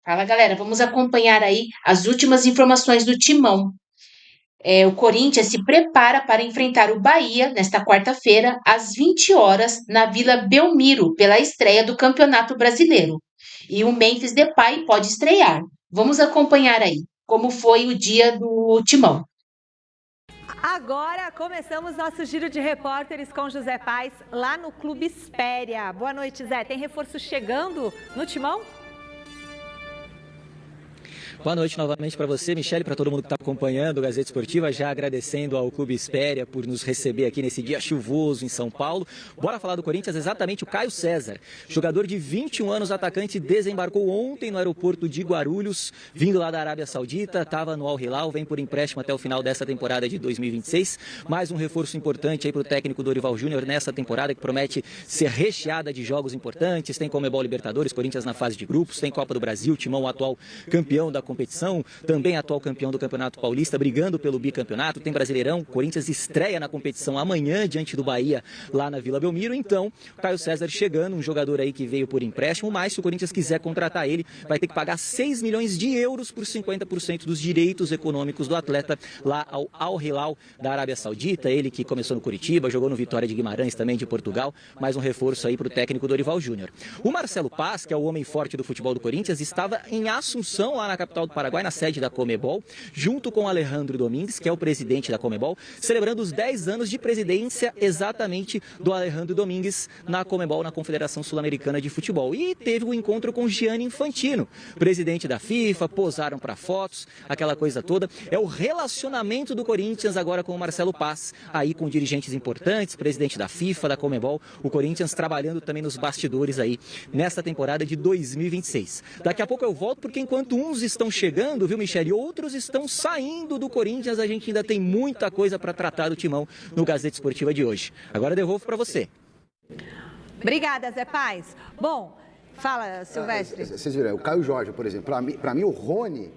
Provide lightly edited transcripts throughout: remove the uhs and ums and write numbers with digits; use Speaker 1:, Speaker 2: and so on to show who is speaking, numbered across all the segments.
Speaker 1: Fala, galera, vamos acompanhar aí as últimas informações do Timão. O Corinthians se prepara para enfrentar o Bahia nesta quarta-feira, às 20 horas, na Vila Belmiro, pela estreia do Campeonato Brasileiro. E o Memphis Depay pode estrear. Vamos acompanhar aí como foi o dia do Timão.
Speaker 2: Agora começamos nosso giro de repórteres com José Paes, lá no Clube Espéria. Boa noite, Zé. Tem reforço chegando no Timão?
Speaker 3: Boa noite novamente para você, Michele, para todo mundo que está acompanhando o Gazeta Esportiva, já agradecendo ao Clube Espéria por nos receber aqui nesse dia chuvoso em São Paulo. Bora falar do Corinthians, exatamente o Caio César, jogador de 21 anos, atacante, desembarcou ontem no aeroporto de Guarulhos, vindo lá da Arábia Saudita, estava no Al Hilal, vem por empréstimo até o final dessa temporada de 2026. Mais um reforço importante aí para o técnico Dorival Júnior nessa temporada, que promete ser recheada de jogos importantes. Tem Comebol Libertadores, Corinthians na fase de grupos, tem Copa do Brasil, Timão, o atual campeão da competição, também atual campeão do Campeonato Paulista, brigando pelo bicampeonato, tem Brasileirão, Corinthians estreia na competição amanhã diante do Bahia lá na Vila Belmiro. Então, Caio César chegando, um jogador aí que veio por empréstimo, mas se o Corinthians quiser contratar ele, vai ter que pagar 6 milhões de euros por 50% dos direitos econômicos do atleta lá ao Al Hilal da Arábia Saudita, ele que começou no Curitiba, jogou no Vitória de Guimarães também de Portugal, mais um reforço aí para o técnico Dorival Júnior. O Marcelo Paz, que é o homem forte do futebol do Corinthians, estava em Assunção, lá na capital do Paraguai, na sede da Comebol, junto com Alejandro Domingues, que é o presidente da Comebol, celebrando os 10 anos de presidência exatamente do Alejandro Domingues na Comebol, na Confederação Sul-Americana de Futebol. E teve um encontro com Gianni Infantino, presidente da FIFA, posaram para fotos, aquela coisa toda. É o relacionamento do Corinthians agora com o Marcelo Paz, aí com dirigentes importantes, presidente da FIFA, da Comebol, o Corinthians trabalhando também nos bastidores aí nesta temporada de 2026. Daqui a pouco eu volto, porque enquanto uns estão chegando, viu, Michele, outros estão saindo do Corinthians, a gente ainda tem muita coisa para tratar do Timão no Gazeta Esportiva de hoje. Agora eu devolvo para você.
Speaker 2: Obrigada, Zé Paes. Bom, fala, Silvestre.
Speaker 4: Vocês viram, o Caio Jorge, por exemplo, para mim o Rony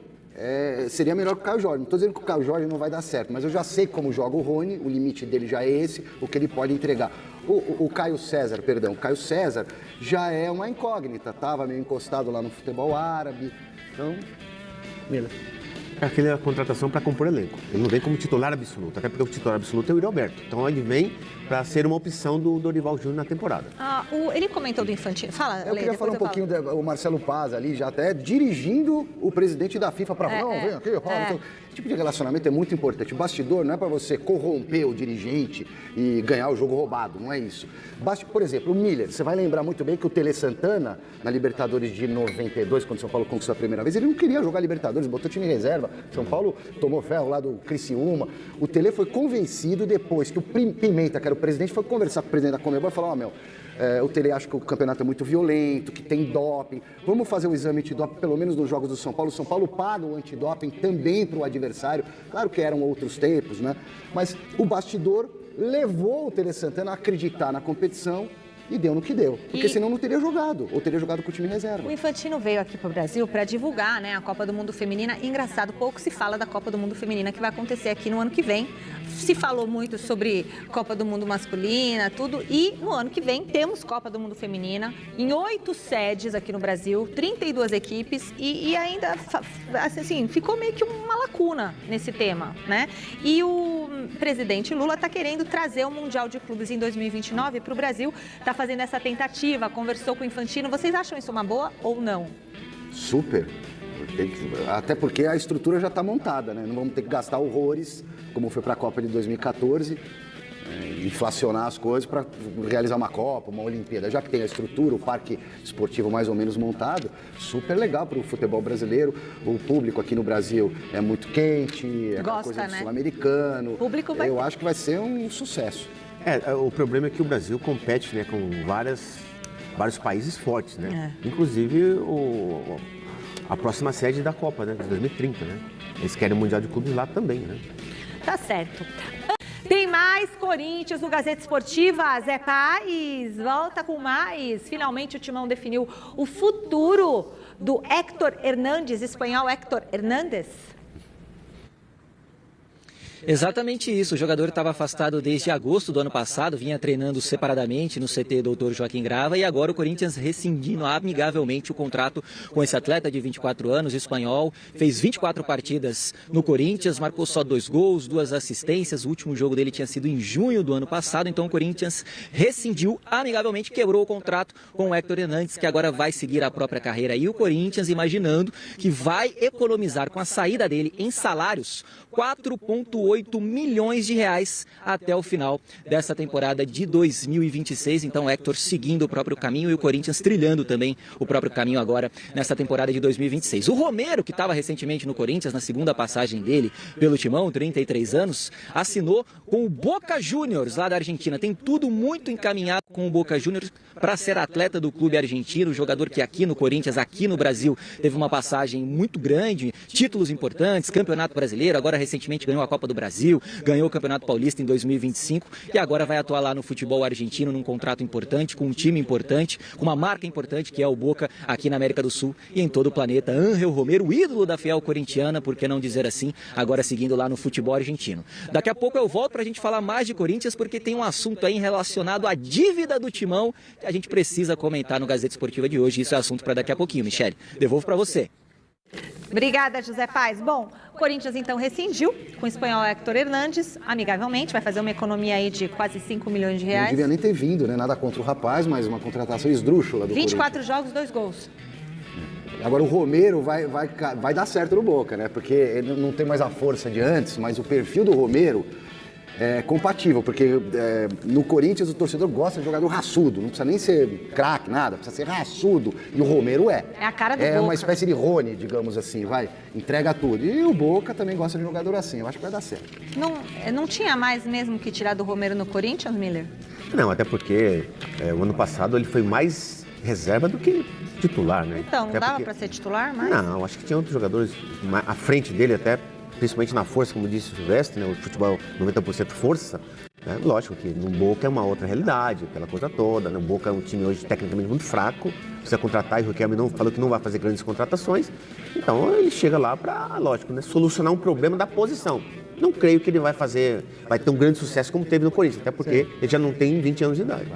Speaker 4: seria melhor que o Caio Jorge. Não estou dizendo que o Caio Jorge não vai dar certo, mas eu já sei como joga o Rony, o limite dele já é esse, o que ele pode entregar. O Caio César, o Caio César já é uma incógnita, estava meio encostado lá no futebol árabe, então...
Speaker 5: Mila. É aquela contratação para compor elenco. Ele não vem como titular absoluto, até porque o titular absoluto é o Yuri Alberto. Então ele vem para ser uma opção do Dorival Júnior na temporada.
Speaker 2: Ele comentou do Infantino. Fala,
Speaker 4: eu queria falar um pouquinho do Marcelo Paz ali, já até dirigindo o presidente da FIFA para vem aqui, Então, esse tipo de relacionamento é muito importante. O bastidor não é para você corromper o dirigente e ganhar o jogo roubado, não é isso. Por exemplo, o Miller, você vai lembrar muito bem que o Tele Santana, na Libertadores de 92, quando o São Paulo conquistou a primeira vez, ele não queria jogar Libertadores, botou time em reserva. São Paulo tomou ferro lá do Criciúma. O Tele foi convencido depois que o Pimenta, que era o presidente, foi conversar com o presidente da Comebol e falou, o Tele acha que o campeonato é muito violento, que tem doping. Vamos fazer o exame antidoping, pelo menos nos jogos do São Paulo. O São Paulo paga o antidoping também para o adversário. Claro que eram outros tempos, né? Mas o bastidor levou o Tele Santana a acreditar na competição e deu no que deu. Porque senão não teria jogado, ou teria jogado com o time reserva.
Speaker 2: O Infantino veio aqui para o Brasil para divulgar, né, a Copa do Mundo Feminina. Engraçado, pouco se fala da Copa do Mundo Feminina que vai acontecer aqui no ano que vem. Se falou muito sobre Copa do Mundo Masculina, tudo. E no ano que vem temos Copa do Mundo Feminina em 8 sedes aqui no Brasil, 32 equipes e ainda, assim, ficou meio que uma lacuna nesse tema, né? E o presidente Lula está querendo trazer o Mundial de Clubes em 2029 para o Brasil, está fazendo essa tentativa, conversou com o Infantino. Vocês acham isso uma boa ou não?
Speaker 4: Super. Até porque a estrutura já está montada, né? Não vamos ter que gastar horrores, como foi para a Copa de 2014, inflacionar as coisas para realizar uma Copa, uma Olimpíada. Já que tem a estrutura, o parque esportivo mais ou menos montado, super legal para o futebol brasileiro. O público aqui no Brasil é muito quente, é aquela coisa do sul-americano. Eu acho que vai ser um sucesso.
Speaker 5: O problema é que o Brasil compete, né, com vários países fortes, né? Inclusive a próxima sede da Copa, né, de 2030, né? Eles querem o Mundial de Clubes lá também, né?
Speaker 2: Tá certo. Tem mais Corinthians no Gazeta Esportiva. Zé Paes volta com mais. Finalmente o Timão definiu o futuro do Héctor Hernández, espanhol Héctor Hernández.
Speaker 3: Exatamente isso. O jogador estava afastado desde agosto do ano passado, vinha treinando separadamente no CT Dr. Joaquim Grava, e agora o Corinthians rescindindo amigavelmente o contrato com esse atleta de 24 anos, espanhol. Fez 24 partidas no Corinthians, marcou só 2 gols, 2 assistências. O último jogo dele tinha sido em junho do ano passado, então o Corinthians rescindiu amigavelmente, quebrou o contrato com o Héctor Hernandes, que agora vai seguir a própria carreira. E o Corinthians imaginando que vai economizar com a saída dele em salários 4,8 milhões de reais até o final dessa temporada de 2026. Então, o Héctor seguindo o próprio caminho e o Corinthians trilhando também o próprio caminho agora nessa temporada de 2026. O Romero, que estava recentemente no Corinthians, na segunda passagem dele pelo Timão, 33 anos, assinou com o Boca Juniors, lá da Argentina. Tem tudo muito encaminhado com o Boca Juniors para ser atleta do clube argentino, jogador que aqui no Corinthians, aqui no Brasil, teve uma passagem muito grande, títulos importantes, Campeonato Brasileiro, agora recentemente ganhou a Copa do Brasil, ganhou o Campeonato Paulista em 2025 e agora vai atuar lá no futebol argentino num contrato importante, com um time importante, com uma marca importante que é o Boca aqui na América do Sul e em todo o planeta. Ángel Romero, o ídolo da fiel corintiana, por que não dizer assim, agora seguindo lá no futebol argentino. Daqui a pouco eu volto para a gente falar mais de Corinthians, porque tem um assunto aí relacionado à dívida do Timão que a gente precisa comentar no Gazeta Esportiva de hoje. Isso é assunto para daqui a pouquinho. Michele, devolvo para você.
Speaker 2: Obrigada, José Paes. Bom, Corinthians então rescindiu com o espanhol Héctor Hernandes, amigavelmente, vai fazer uma economia aí de quase 5 milhões de reais.
Speaker 4: Não devia nem ter vindo, né? Nada contra o rapaz, mas uma contratação esdrúxula do
Speaker 2: 24
Speaker 4: Corinthians.
Speaker 2: jogos, 2 gols.
Speaker 4: Agora o Romero vai dar certo no Boca, né? Porque ele não tem mais a força de antes, mas o perfil do Romero é compatível, porque no Corinthians o torcedor gosta de jogador raçudo, não precisa nem ser craque, nada, precisa ser raçudo, e o Romero é.
Speaker 2: É a cara do Boca.
Speaker 4: É uma espécie de Rony, digamos assim, entrega tudo. E o Boca também gosta de jogador assim, eu acho que vai dar certo.
Speaker 2: Não tinha mais mesmo que tirar do Romero no Corinthians, Miller?
Speaker 5: Não, até porque o ano passado ele foi mais reserva do que titular, né?
Speaker 2: Então, não
Speaker 5: até
Speaker 2: dava para ser titular mais?
Speaker 5: Não, acho que tinha outros jogadores à frente dele até, principalmente na força, como disse o Silvestre, né? O futebol 90% força. Né? Lógico que no Boca é uma outra realidade, aquela coisa toda. No Boca é um time hoje tecnicamente muito fraco, precisa contratar, e o Riquelme não falou que não vai fazer grandes contratações. Então ele chega lá para, lógico, né? Solucionar um problema da posição. Não creio que ele vai ter um grande sucesso como teve no Corinthians, até porque ele já não tem 20 anos de idade.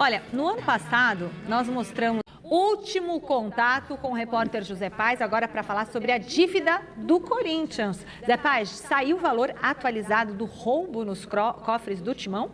Speaker 2: Olha, no ano passado nós mostramos último contato com o repórter José Paes, agora para falar sobre a dívida do Corinthians. Zé Paes, saiu o valor atualizado do rombo nos cofres do Timão?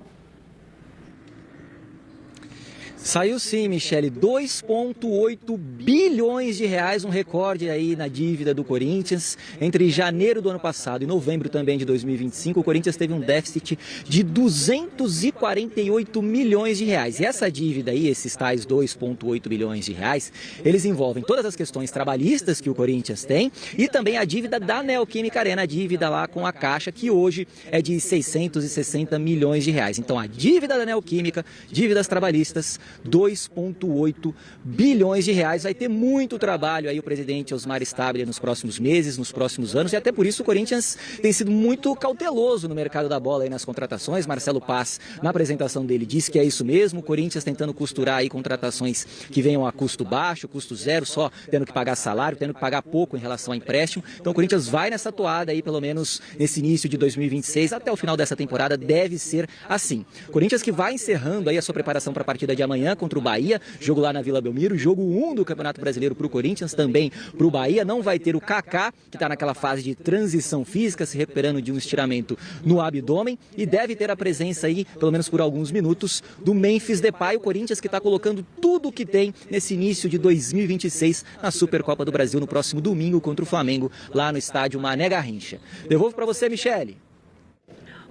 Speaker 3: Saiu sim, Michele, 2,8 bilhões de reais, um recorde aí na dívida do Corinthians. Entre janeiro do ano passado e novembro também de 2025, o Corinthians teve um déficit de 248 milhões de reais. E essa dívida aí, esses tais 2,8 bilhões de reais, eles envolvem todas as questões trabalhistas que o Corinthians tem e também a dívida da Neoquímica Arena, a dívida lá com a Caixa, que hoje é de 660 milhões de reais. Então a dívida da Neoquímica, dívidas trabalhistas, 2,8 bilhões de reais. Vai ter muito trabalho aí o presidente Osmar Stabile nos próximos meses, nos próximos anos, e até por isso o Corinthians tem sido muito cauteloso no mercado da bola aí nas contratações. Marcelo Paz, na apresentação dele, disse que é isso mesmo, o Corinthians tentando costurar aí contratações que venham a custo baixo, custo zero, só tendo que pagar salário, tendo que pagar pouco em relação a empréstimo. Então o Corinthians vai nessa toada aí, pelo menos nesse início de 2026, até o final dessa temporada deve ser assim. Corinthians que vai encerrando aí a sua preparação para a partida de amanhã contra o Bahia, jogo lá na Vila Belmiro, jogo 1 do Campeonato Brasileiro para o Corinthians, também para o Bahia. Não vai ter o Kaká, que está naquela fase de transição física, se recuperando de um estiramento no abdômen, e deve ter a presença aí, pelo menos por alguns minutos, do Memphis Depay, o Corinthians que está colocando tudo o que tem nesse início de 2026 na Supercopa do Brasil no próximo domingo contra o Flamengo, lá no estádio Mané Garrincha. Devolvo para você, Michele.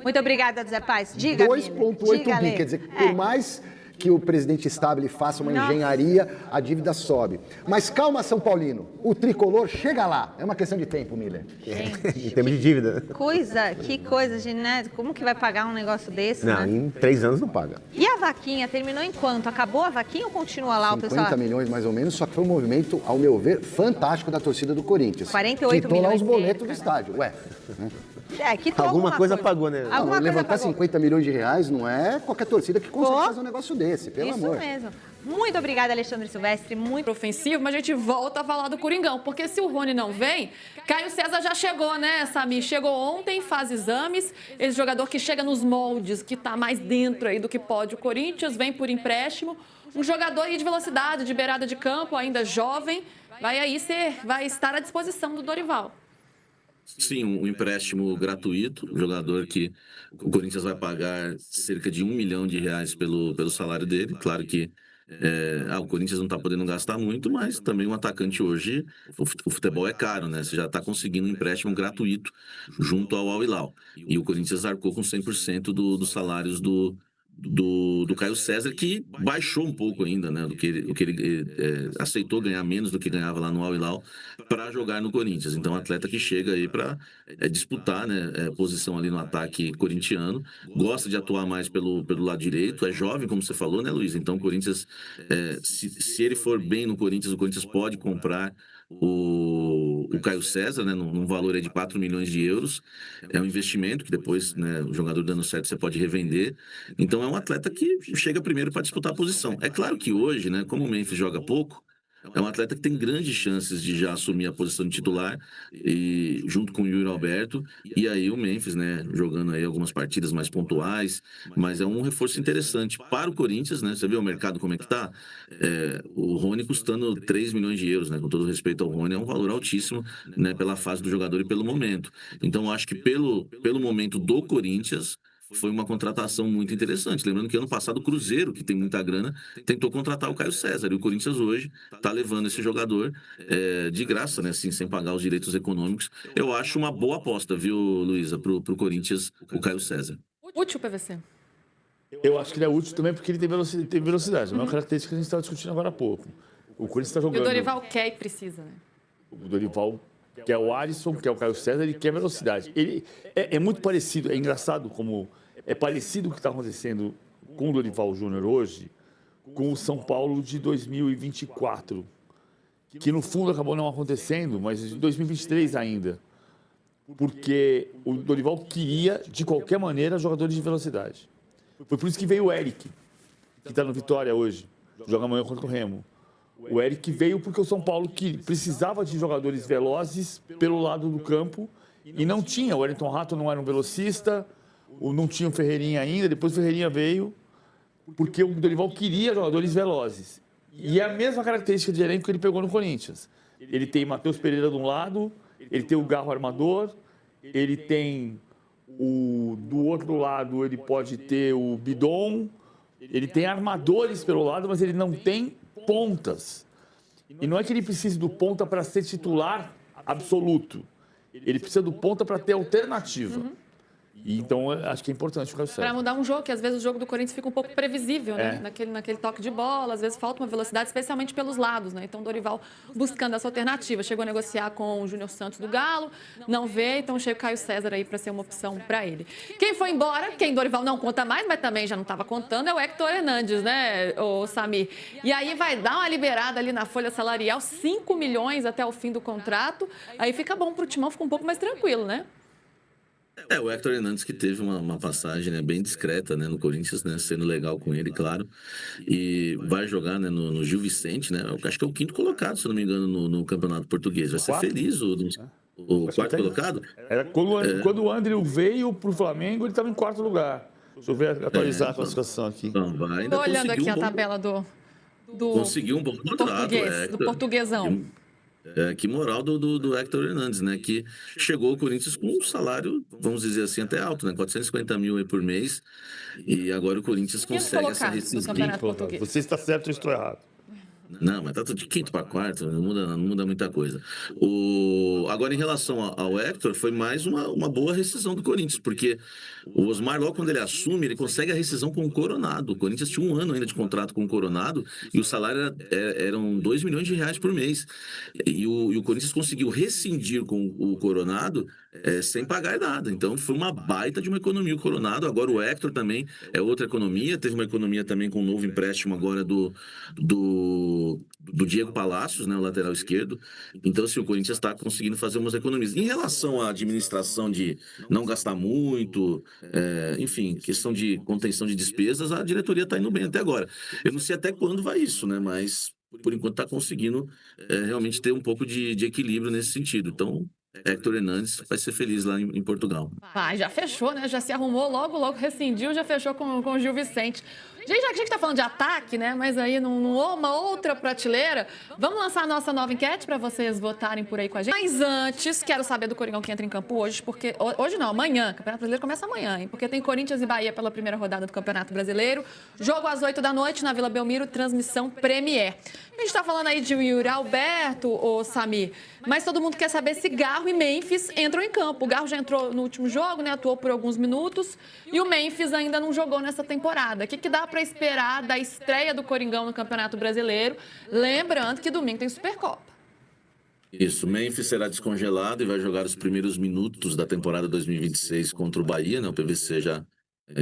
Speaker 2: Muito obrigada, Zé Paes. Diga,
Speaker 4: 2,8 bi, quer dizer, por mais que o presidente Stabile faça uma engenharia, a dívida sobe. Mas calma, São Paulino, o tricolor chega lá. É uma questão de tempo, Miller.
Speaker 5: Em termos de dívida.
Speaker 2: Que coisa, Ginésio. Como que vai pagar um negócio desse,
Speaker 5: Não,
Speaker 2: né?
Speaker 5: em 3 anos não paga.
Speaker 2: E a vaquinha, terminou em quanto? Acabou a vaquinha ou continua lá o pessoal?
Speaker 4: 50 milhões mais ou menos, só que foi um movimento, ao meu ver, fantástico da torcida do Corinthians.
Speaker 2: 48
Speaker 4: Quitou lá
Speaker 2: milhões
Speaker 4: os boletos
Speaker 2: cerca,
Speaker 4: do estádio. Ué,
Speaker 2: quitou
Speaker 5: Alguma coisa pagou, né?
Speaker 4: Não,
Speaker 2: Alguma coisa
Speaker 4: levantar
Speaker 2: pagou.
Speaker 4: 50 milhões de reais não é qualquer torcida que consegue
Speaker 2: Pô.
Speaker 4: fazer um negócio desse, pelo
Speaker 2: Isso
Speaker 4: amor.
Speaker 2: mesmo. Muito obrigada, Alexandre Silvestre. Muito
Speaker 6: Ofensivo, mas a gente volta a falar do Coringão, porque se o Rony não vem, Caio César já chegou, né, Samir? Chegou ontem, faz exames, esse jogador que chega nos moldes, que tá mais dentro aí do que pode o Corinthians, vem por empréstimo, um jogador aí de velocidade, de beirada de campo, ainda jovem, vai estar à disposição do Dorival.
Speaker 7: Sim, um empréstimo gratuito, um jogador que o Corinthians vai pagar cerca de R$ 1 milhão pelo salário dele. Claro que o Corinthians não está podendo gastar muito, mas também um atacante hoje, o futebol é caro, né? Você já está conseguindo um empréstimo gratuito junto ao Al Hilal. E o Corinthians arcou com 100% dos salários do Caio César, que baixou um pouco ainda, né, do que ele aceitou ganhar menos do que ganhava lá no Al Hilal para jogar no Corinthians. Então, um atleta que chega aí para disputar, né, posição ali no ataque corintiano, gosta de atuar mais pelo lado direito, é jovem, como você falou, né, Luiz? Então, o Corinthians, se ele for bem no Corinthians, o Corinthians pode comprar o Caio César, né, num valor aí de 4 milhões de euros. É um investimento que depois, né, o jogador dando certo, você pode revender. Então é um atleta que chega primeiro para disputar a posição. É claro que hoje, né, como o Memphis joga pouco, é um atleta que tem grandes chances de já assumir a posição de titular, e junto com o Yuri Alberto, e aí o Memphis, né, jogando aí algumas partidas mais pontuais, mas é um reforço interessante para o Corinthians, né? Você vê o mercado como é que tá? O Rony custando 3 milhões de euros, né? Com todo respeito ao Rony, é um valor altíssimo, né, pela fase do jogador e pelo momento. Então, eu acho que pelo momento do Corinthians, foi uma contratação muito interessante. Lembrando que ano passado o Cruzeiro, que tem muita grana, tentou contratar o Caio César. E o Corinthians hoje está levando esse jogador de graça, né? Assim, sem pagar os direitos econômicos. Eu acho uma boa aposta, viu, Luísa, pro Corinthians, o Caio César.
Speaker 6: Útil, PVC.
Speaker 8: Eu acho que ele é útil também porque ele tem velocidade. É uma característica que a gente estava discutindo agora há pouco. O Corinthians está
Speaker 6: E
Speaker 8: jogando...
Speaker 6: o Dorival quer e precisa, né?
Speaker 8: O Dorival quer o Alisson, quer o Caio César, ele quer velocidade. Ele é muito parecido, é engraçado como... É parecido o que está acontecendo com o Dorival Júnior hoje com o São Paulo de 2024, que no fundo acabou não acontecendo, mas de 2023 ainda, porque o Dorival queria, de qualquer maneira, jogadores de velocidade. Foi por isso que veio o Eric, que está no Vitória hoje, joga amanhã contra o Remo. O Eric veio porque o São Paulo que precisava de jogadores velozes pelo lado do campo e não tinha. O Wellington Rato não era um velocista, não tinha o Ferreirinha ainda, depois o Ferreirinha veio porque o Dorival queria jogadores velozes. E é a mesma característica de elenco que ele pegou no Corinthians. Ele tem Matheus Pereira de um lado, ele tem o Garro armador, ele tem do outro lado ele pode ter o Bidon, ele tem armadores pelo lado, mas ele não tem pontas. E não é que ele precise do ponta para ser titular absoluto. Ele precisa do ponta para ter alternativa. E então, acho que é importante o Caio César.
Speaker 6: Para mudar um jogo, que às vezes o jogo do Corinthians fica um pouco previsível, né? Naquele toque de bola, às vezes falta uma velocidade, especialmente pelos lados, né? Então, o Dorival buscando essa alternativa. Chegou a negociar com o Júnior Santos do Galo, não veio, então chega o Caio César aí para ser uma opção para ele. Quem foi embora, quem Dorival não conta mais, mas também já não estava contando, é o Hector Hernandes, né, o Samir? E aí vai dar uma liberada ali na folha salarial, 5 milhões até o fim do contrato, aí fica bom para o Timão, fica um pouco mais tranquilo, né?
Speaker 7: O Hector Hernandes que teve uma passagem, né, bem discreta, né, no Corinthians, né, sendo legal com ele, claro, e vai jogar, né, no Gil Vicente, né, eu acho que é o 5º colocado, se não me engano, no Campeonato Português. Vai ser feliz o 4º colocado?
Speaker 8: Quando o André veio para o Flamengo, ele estava em 4º lugar. Deixa eu ver, atualizar a classificação aqui.
Speaker 7: Então,
Speaker 6: Estou olhando aqui a tabela do
Speaker 7: conseguiu um bom contrato,
Speaker 6: do portuguesão.
Speaker 7: Que moral do Hector Hernandes, né? Que chegou ao Corinthians com um salário, vamos dizer assim, até alto, né? 450 mil aí por mês. E agora o Corinthians consegue essa rescisão.
Speaker 8: Você está certo ou estou errado?
Speaker 7: Não, mas tá tudo de 5º para 4º, não muda muita coisa. Agora, em relação ao Hector, foi mais uma boa rescisão do Corinthians, porque o Osmar, logo quando ele assume, ele consegue a rescisão com o Coronado. O Corinthians tinha 1 ano ainda de contrato com o Coronado e o salário eram 2 milhões de reais por mês. E o Corinthians conseguiu rescindir com o Coronado sem pagar nada. Então foi uma baita de uma economia o Coronado. Agora o Hector também é outra economia. Teve uma economia também com um novo empréstimo agora do Diego Palacios, né, o lateral esquerdo. Então, assim, o Corinthians está conseguindo fazer umas economias. Em relação à administração de não gastar muito, enfim, questão de contenção de despesas, a diretoria está indo bem até agora. Eu não sei até quando vai isso, né, mas por enquanto está conseguindo realmente ter um pouco de equilíbrio nesse sentido. Então, Hector Hernandes vai ser feliz lá em Portugal.
Speaker 6: Já fechou, né? Já se arrumou, logo rescindiu, já fechou com o Gil Vicente. Gente, já que a gente tá falando de ataque, né? Mas aí numa outra prateleira, vamos lançar a nossa nova enquete para vocês votarem por aí com a gente. Mas antes, quero saber do Coringão que entra em campo hoje, porque... Hoje não, amanhã. O Campeonato Brasileiro começa amanhã, hein? Porque tem Corinthians e Bahia pela primeira rodada do Campeonato Brasileiro. Jogo às 8 da noite na Vila Belmiro, transmissão Premier. A gente tá falando aí de Yuri Alberto, ô Samir, mas todo mundo quer saber se Garro e Memphis entram em campo. O Garro já entrou no último jogo, né? Atuou por alguns minutos. E o Memphis ainda não jogou nessa temporada. O que dá para esperar da estreia do Coringão no Campeonato Brasileiro? Lembrando que domingo tem Supercopa.
Speaker 7: Isso, Memphis será descongelado e vai jogar os primeiros minutos da temporada 2026 contra o Bahia, né? O PVC já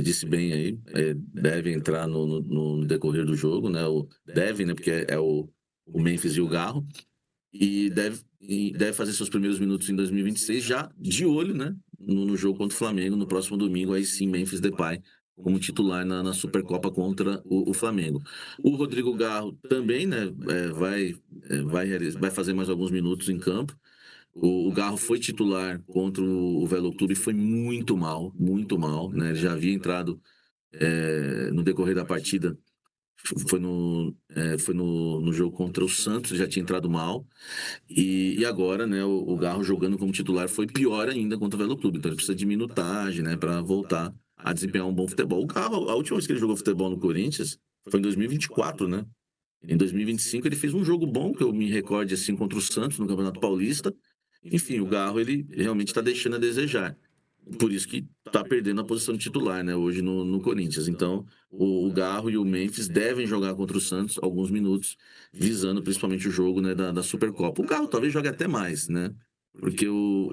Speaker 7: disse bem aí, deve entrar no decorrer do jogo, né? Deve, né? Porque é o Memphis e o Garro. E deve fazer seus primeiros minutos em 2026, já de olho, né? No jogo contra o Flamengo, no próximo domingo, aí sim, Memphis Depay como titular na Supercopa contra o Flamengo. O Rodrigo Garro também, né, vai fazer mais alguns minutos em campo. O Garro foi titular contra o Velo Clube e foi muito mal, né? Ele já havia entrado no decorrer da partida. Foi no jogo contra o Santos, já tinha entrado mal. E agora, né, o Garro jogando como titular foi pior ainda contra o Velo Clube. Então ele precisa de minutagem, né, para voltar a desempenhar um bom futebol. O Garro, a última vez que ele jogou futebol no Corinthians foi em 2024, né? Em 2025 ele fez um jogo bom, que eu me recorde assim, contra o Santos no Campeonato Paulista. Enfim, o Garro ele realmente está deixando a desejar. Por isso que está perdendo a posição de titular, né, hoje no Corinthians. Então, o Garro e o Memphis devem jogar contra o Santos alguns minutos, visando principalmente o jogo, né, da Supercopa. O Garro talvez jogue até mais, né? Porque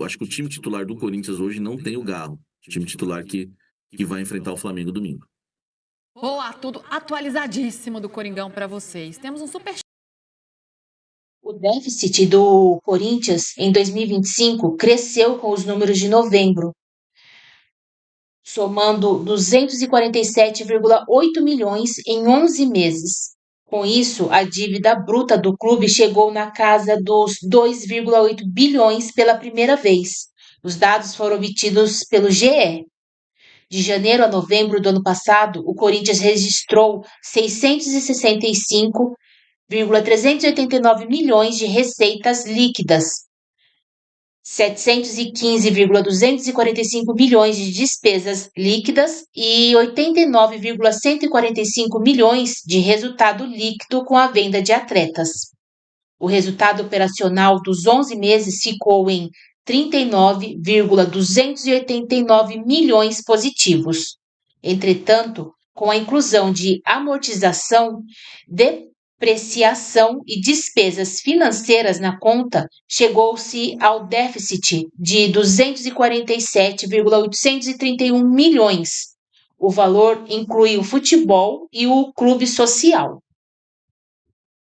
Speaker 7: acho que o time titular do Corinthians hoje não tem o Garro. O time titular que vai enfrentar o Flamengo domingo.
Speaker 6: Olá, tudo atualizadíssimo do Coringão para vocês. Temos um super...
Speaker 1: O déficit do Corinthians em 2025 cresceu com os números de novembro, somando 247,8 milhões em 11 meses. Com isso, a dívida bruta do clube chegou na casa dos 2,8 bilhões pela primeira vez. Os dados foram obtidos pelo GE. De janeiro a novembro do ano passado, o Corinthians registrou 665,389 milhões de receitas líquidas, 715,245 milhões de despesas líquidas e 89,145 milhões de resultado líquido com a venda de atletas. O resultado operacional dos 11 meses ficou em 39,289 milhões positivos. Entretanto, com a inclusão de amortização, depreciação e despesas financeiras na conta, chegou-se ao déficit de 247,831 milhões. O valor inclui o futebol e o clube social.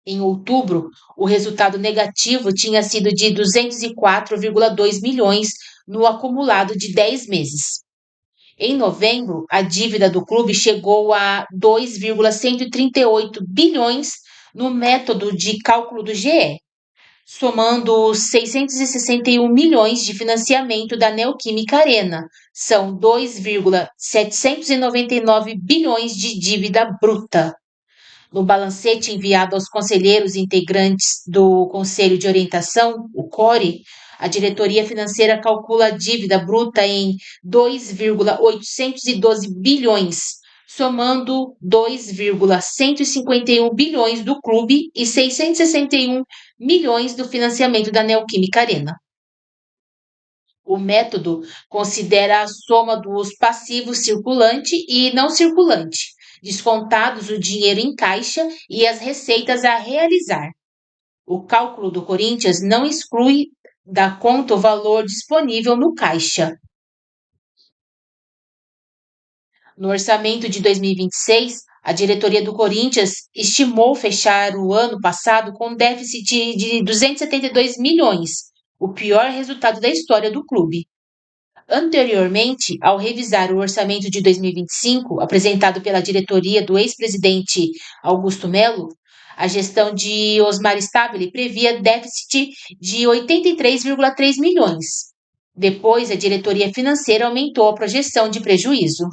Speaker 1: Em outubro, o resultado negativo tinha sido de 204,2 milhões no acumulado de 10 meses. Em novembro, a dívida do clube chegou a 2,138 bilhões no método de cálculo do GE, somando 661 milhões de financiamento da Neoquímica Arena. São 2,799 bilhões de dívida bruta. No balancete enviado aos conselheiros integrantes do Conselho de Orientação, o CORE, a diretoria financeira calcula a dívida bruta em 2,812 bilhões, somando 2,151 bilhões do clube e 661 milhões do financiamento da Neoquímica Arena. O método considera a soma dos passivos circulante e não circulante, descontados o dinheiro em caixa e as receitas a realizar. O cálculo do Corinthians não exclui da conta o valor disponível no caixa. No orçamento de 2026, a diretoria do Corinthians estimou fechar o ano passado com déficit de 272 milhões, o pior resultado da história do clube. Anteriormente, ao revisar o orçamento de 2025, apresentado pela diretoria do ex-presidente Augusto Melo, a gestão de Osmar Stabile previa déficit de 83,3 milhões. Depois, a diretoria financeira aumentou a projeção de prejuízo.